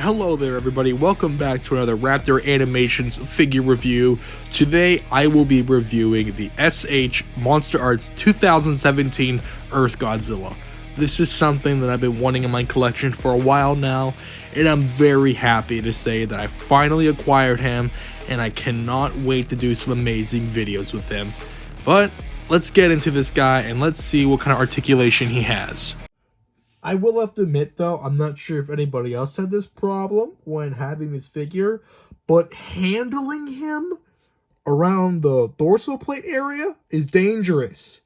Hello there everybody, welcome back to another Raptor Animations figure review. Today I will be reviewing the SH Monster Arts 2017 Earth Godzilla. This is something that I've been wanting in my collection for a while now, and I'm very happy to say that I finally acquired him, and I cannot wait to do some amazing videos with him. But let's get into this guy and let's see what kind of articulation he has. I will have to admit, though, I'm not sure if anybody else had this problem when having this figure, but handling him around the dorsal plate area is dangerous.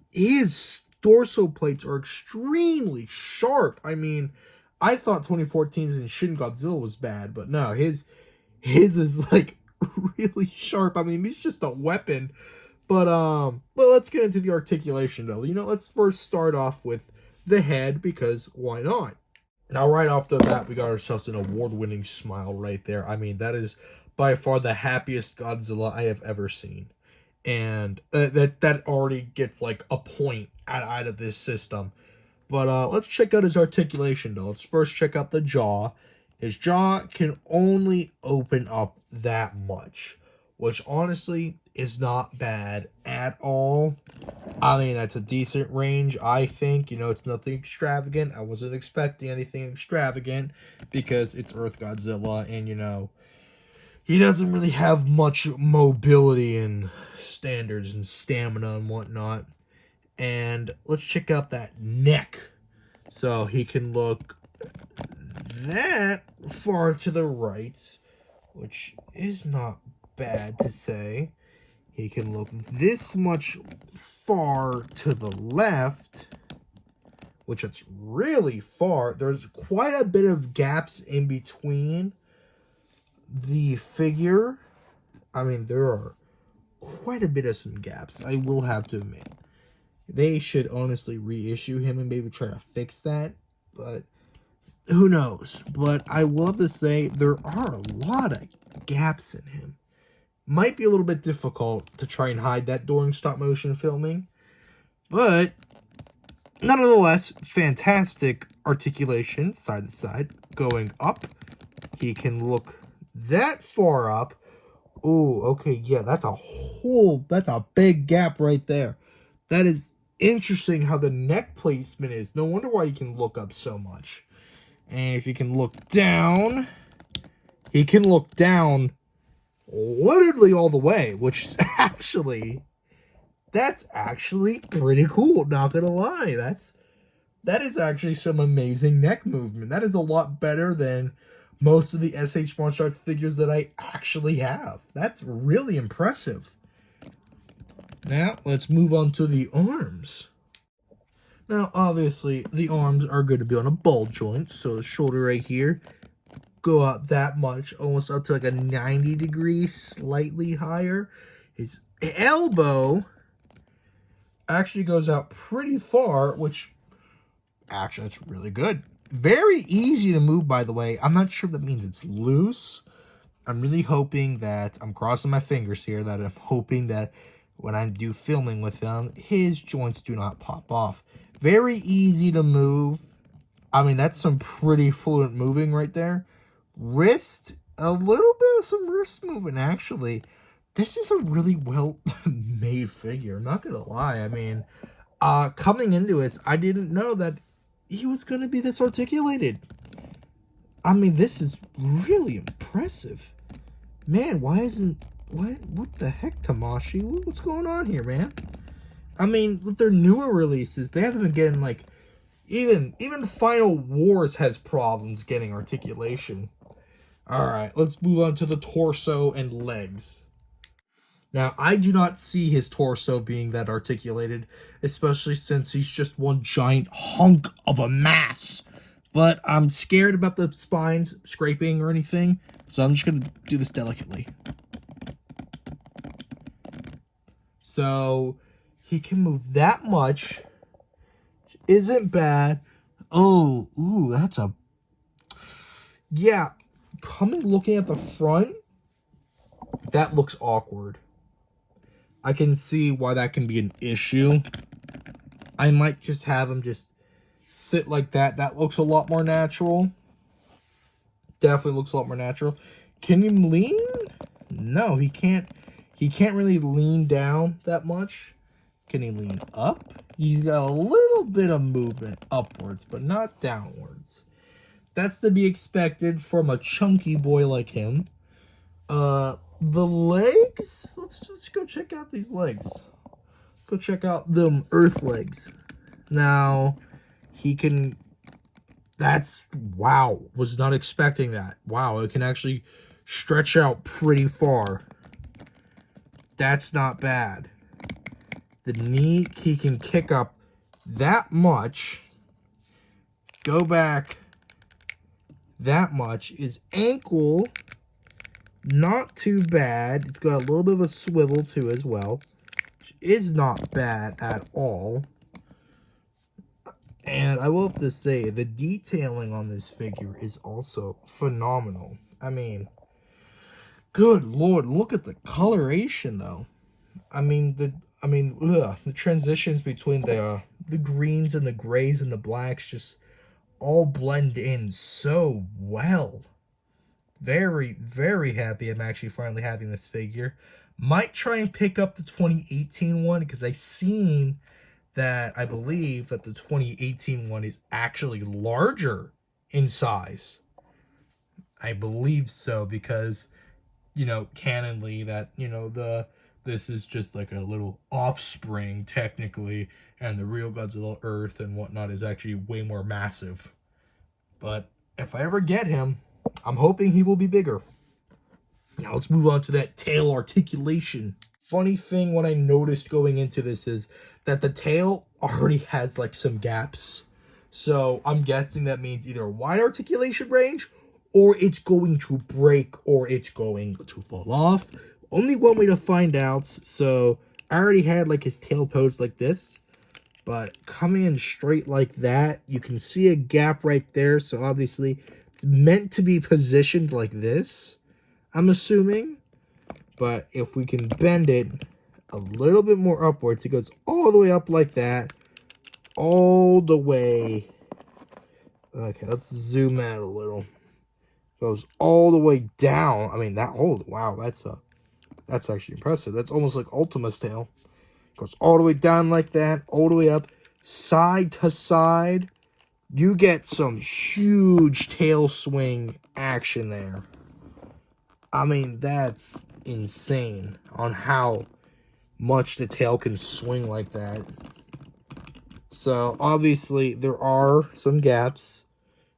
His dorsal plates are extremely sharp. I mean, I thought 2014's Shin Godzilla was bad, but no, his is like really sharp. I mean, he's just a weapon. But let's get into the articulation, though. Let's first start off with the head, because why not? Now, right off the bat, we got ourselves an award-winning smile right there. I mean, that is by far the happiest Godzilla I have ever seen. And that already gets like a point out of this system. But let's check out his articulation, though. Let's first check out the jaw. His jaw can only open up that much, which honestly is not bad at all. I mean, that's a decent range, I think. It's nothing extravagant. I wasn't expecting anything extravagant because it's Earth Godzilla, and, he doesn't really have much mobility and standards and stamina and whatnot. And let's check out that neck. So he can look that far to the right, which is not bad to say. He can look this much far to the left, which it's really far. There's quite a bit of gaps in between the figure. I mean, there are quite a bit of some gaps, I will have to admit. They should honestly reissue him and maybe try to fix that, but who knows? But I will have to say there are a lot of gaps in him. Might be a little bit difficult to try and hide that during stop motion filming, but nonetheless, fantastic articulation side to side. Going up, he can look that far up. Oh, okay, yeah, that's a big gap right there. That is interesting how the neck placement is. No wonder why he can look up so much. And if you can look down, he can look down literally all the way, which is that's actually pretty cool, not gonna lie. That is actually some amazing neck movement. That is a lot better than most of the SH Monster Arts figures that I actually have. That's really impressive. Now, let's move on to the arms. Now, obviously, the arms are going to be on a ball joint, so the shoulder right here go out that much, almost up to like a 90 degrees, slightly higher. His elbow actually goes out pretty far, which actually that's really good. Very easy to move, by the way. I'm not sure if that means it's loose. I'm really hoping that, I'm crossing my fingers here, that I'm hoping that when I do filming with him, his joints do not pop off. Very easy to move. I mean, that's some pretty fluent moving right there. Wrist, a little bit of some wrist movement, actually. This is a really well-made figure, I'm not gonna lie. I mean, coming into this, I didn't know that he was gonna be this articulated. I mean, this is really impressive. Man, what the heck, Tamashi? What's going on here, man? I mean, with their newer releases, they haven't been getting, like, even Final Wars has problems getting articulation. Alright, let's move on to the torso and legs. Now, I do not see his torso being that articulated, especially since he's just one giant hunk of a mass. But I'm scared about the spines scraping or anything, so I'm just going to do this delicately. So, he can move that much. Isn't bad. Oh, ooh, that's a... Yeah, looking at the front, that looks awkward. I can see why that can be an issue. I might just have him just sit like that. That looks a lot more natural. Definitely looks a lot more natural. Can he lean? No, he can't. He can't really lean down that much. Can he lean up? He's got a little bit of movement upwards, but not downwards. That's to be expected from a chunky boy like him. The legs? Let's just go check out these legs. Go check out them Earth legs. Now, he can... That's... Wow. Was not expecting that. Wow, it can actually stretch out pretty far. That's not bad. The knee, he can kick up that much. Go back that much. His ankle, not too bad. It's got a little bit of a swivel too as well. Which is not bad at all. And I will have to say, the detailing on this figure is also phenomenal. I mean, good lord, look at the coloration though. I mean, the transitions between the greens and the grays and the blacks just all blend in so well. Very, very happy I'm actually finally having this figure. Might try and pick up the 2018 one because I seen that I believe that the 2018 one is actually larger in size. I believe so because, you know, canonly that, you know, this is just like a little offspring technically, and the real Godzilla Earth and whatnot is actually way more massive. But if I ever get him, I'm hoping he will be bigger. Now let's move on to that tail articulation. Funny thing what I noticed going into this is that the tail already has like some gaps. So I'm guessing that means either a wide articulation range, or it's going to break, or it's going to fall off. Only one way to find out. So I already had like his tail posed like this, but coming in straight like that, you can see a gap right there. So obviously it's meant to be positioned like this, I'm assuming. But if we can bend it a little bit more upwards, it goes all the way up like that, all the way. Okay, let's zoom out a little. Goes all the way down. I mean, that, oh wow, that's actually impressive. That's almost like Ultima's tail. Goes all the way down like that, all the way up, side to side. You get some huge tail swing action there. I mean, that's insane on how much the tail can swing like that. So, obviously, there are some gaps.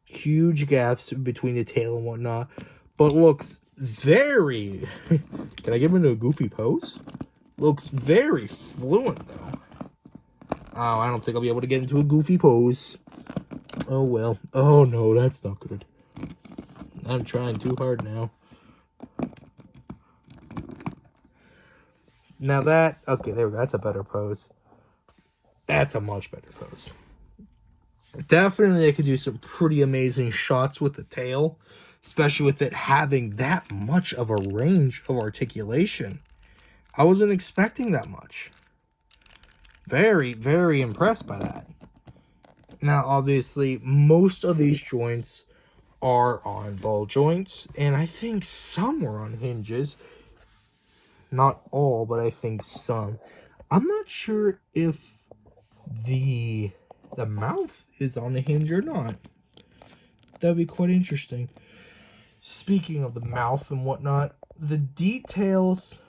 Huge gaps between the tail and whatnot. But looks very... Can I give him a goofy pose? Looks very fluent, though. Oh, I don't think I'll be able to get into a goofy pose. Oh, well. Oh, no, that's not good. I'm trying too hard now. Now that... Okay, there we go. That's a better pose. That's a much better pose. Definitely, I could do some pretty amazing shots with the tail. Especially with it having that much of a range of articulation. I wasn't expecting that much. Very, very impressed by that. Now, obviously, most of these joints are on ball joints. And I think some were on hinges. Not all, but I think some. I'm not sure if the mouth is on the hinge or not. That'd be quite interesting. Speaking of the mouth and whatnot, the details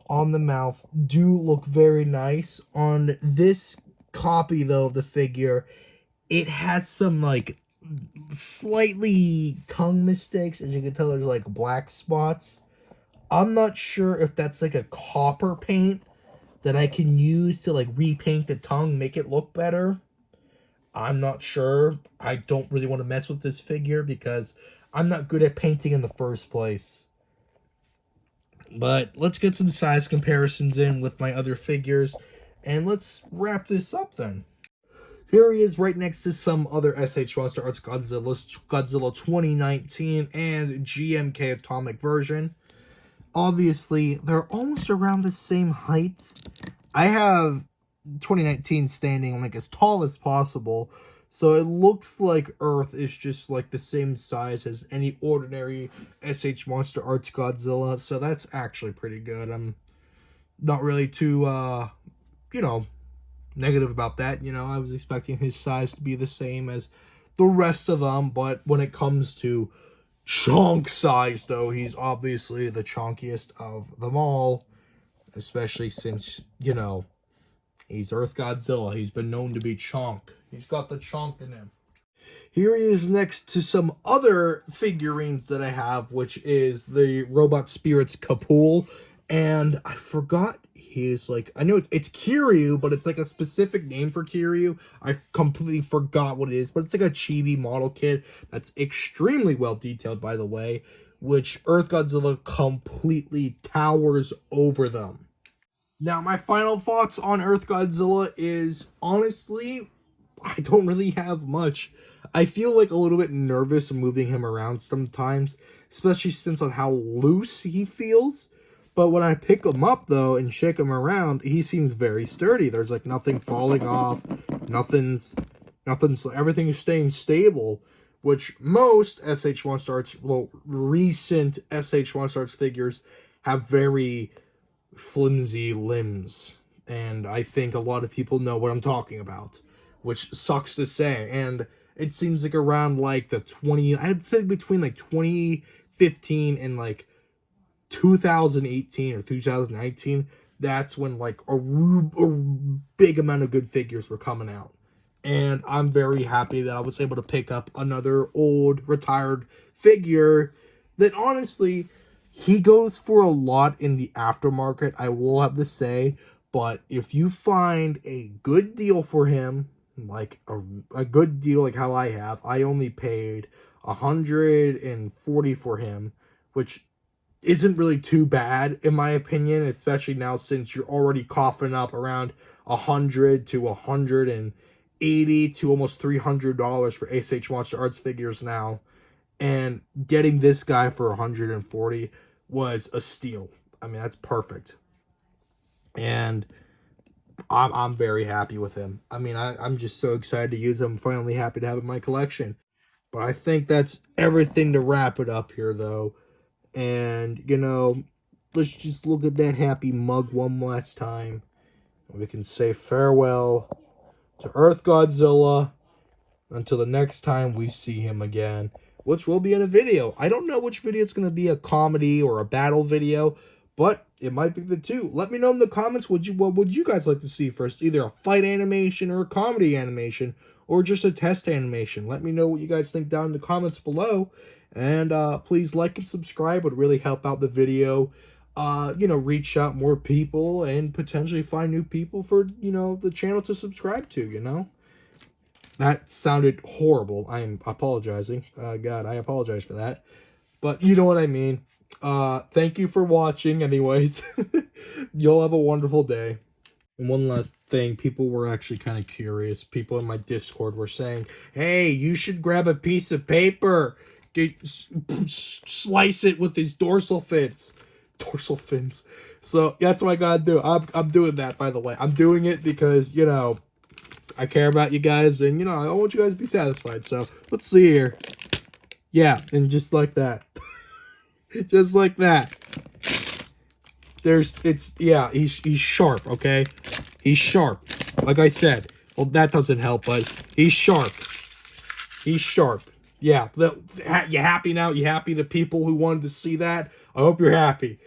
on the mouth do look very nice. On this copy, though, of the figure, it has some, like, slightly tongue mistakes. As you can tell, there's, like, black spots. I'm not sure if that's, like, a copper paint that I can use to, like, repaint the tongue, make it look better. I'm not sure. I don't really want to mess with this figure because I'm not good at painting in the first place. But let's get some size comparisons in with my other figures. And let's wrap this up then. Here he is right next to some other SH Monster Arts Godzilla 2019 and GMK Atomic version. Obviously, they're almost around the same height. I have 2019 standing like as tall as possible. So it looks like Earth is just like the same size as any ordinary SH Monster Arts Godzilla. So that's actually pretty good. I'm not really too, you know, negative about that. You know, I was expecting his size to be the same as the rest of them. But when it comes to chunk size, though, he's obviously the chunkiest of them all. Especially since, you know, he's Earth Godzilla. He's been known to be chunk. He's got the chunk in him. Here he is next to some other figurines that I have, which is the Robot Spirits Kapool. And I forgot his, like, I know it's Kiryu, but it's like a specific name for Kiryu. I completely forgot what it is, but it's like a chibi model kit that's extremely well detailed, by the way, which Earth Godzilla completely towers over them. Now, my final thoughts on Earth Godzilla is, honestly, I don't really have much. I feel like a little bit nervous moving him around sometimes, especially since on how loose he feels. But when I pick him up, though, and shake him around, he seems very sturdy. There's, like, nothing falling off. Nothing's, everything is staying stable, which most SH1 Starts, well, recent SH1 Starts figures have very flimsy limbs, and I think a lot of people know what I'm talking about, which sucks to say. And it seems like around like the 20, I'd say between like 2015 and like 2018 or 2019, that's when like a big amount of good figures were coming out. And I'm very happy that I was able to pick up another old retired figure that honestly, he goes for a lot in the aftermarket, I will have to say. But if you find a good deal for him, like a good deal like how I have, I only paid $140 for him, which isn't really too bad in my opinion, especially now since you're already coughing up around 100 to 180 to almost $300 for SH Monster Arts figures now. And getting this guy for 140 was a steal. I mean, that's perfect. And I'm very happy with him. I mean, I'm just so excited to use him. I'm finally happy to have him in my collection. But I think that's everything to wrap it up here, though. And, you know, let's just look at that happy mug one last time. We can say farewell to Earth Godzilla until the next time we see him again, which will be in a video. I don't know which video it's going to be, a comedy or a battle video, but it might be the two. Let me know in the comments what would you guys like to see first, either a fight animation or a comedy animation, or just a test animation. Let me know what you guys think down in the comments below, and please like and subscribe. It would really help out the video. You know, reach out more people and potentially find new people for, you know, the channel to subscribe to, you know. That sounded horrible. I am apologizing. God, I apologize for that. But you know what I mean. Thank you for watching anyways. You'll have a wonderful day. And one last thing, people were actually kind of curious. People in my Discord were saying, hey, you should grab a piece of paper. Slice it with his dorsal fins. Dorsal fins. So that's what I gotta do. I'm doing that, by the way. I'm doing it because, you know, I care about you guys, and, you know, I want you guys to be satisfied. So, let's see here. Yeah, and just like that. Just like that. Yeah, he's sharp, okay? He's sharp. Like I said. Well, that doesn't help, but he's sharp. He's sharp. Yeah, you happy now? You happy, the people who wanted to see that? I hope you're happy.